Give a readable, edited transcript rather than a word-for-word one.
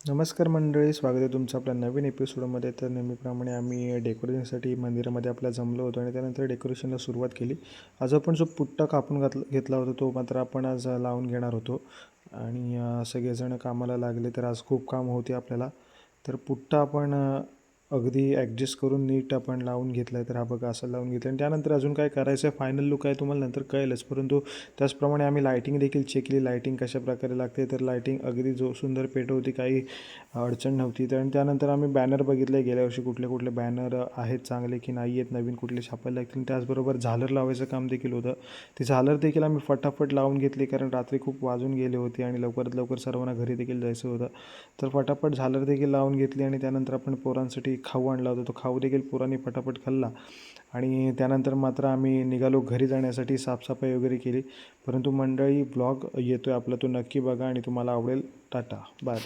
नमस्कार मंडळी, स्वागत आहे तुमचं आपल्या नवीन एपिसोडमध्ये. तर नेहमीप्रमाणे आम्ही डेकोरेशनसाठी मंदिरामध्ये आपल्या जमलो होतो आणि त्यानंतर डेकोरेशनला सुरुवात केली. आज आपण जो पुट्टा कापून घेतला होता तो मात्र आपण आज लावून घेणार होतो आणि सगळेजण कामाला लागले. तर आज खूप काम होते आपल्याला. तर पुट्टा आपण अगदी ॲडजस्ट करून नीट आपण लावून घेतला आहे. तर हा बघा असं लावून घेतलं आणि त्यानंतर अजून काय करायचं आहे, फायनल लुक आहे तुम्हाला नंतर कळेलच. परंतु त्याचप्रमाणे आम्ही लायटिंग देखील चेक केली, लायटिंग कशाप्रकारे लागते. तर लायटिंग अगदी जो सुंदर पेट होती, काही अडचण नव्हती. तर त्यानंतर आम्ही बॅनर बघितले गेल्या वर्षी कुठले कुठले बॅनर आहेत चांगले की नाही आहेत, नवीन कुठले छापायला लागतील. त्याचबरोबर झालर लावायचं काम देखील होतं. ती झालर देखील आम्ही फटाफट लावून घेतली, कारण रात्री खूप वाजून गेले होते आणि लवकरात लवकर सर्वांना घरी देखील जायचं होतं. तर फटाफट झालर देखील लावून घेतली आणि त्यानंतर आपण पोरांसाठी खाऊ आणला होता. तो खाऊ देखील पोरांनी फटाफट खाल्ला आणि त्यानंतर मात्र आम्ही निघालो घरी जाण्यासाठी. साफसफाई वगैरे केली. परंतु मंडळी, ब्लॉग येतो आहे आपला, तो नक्की बघा आणि तुम्हाला आवडेल. टाटा, बाय.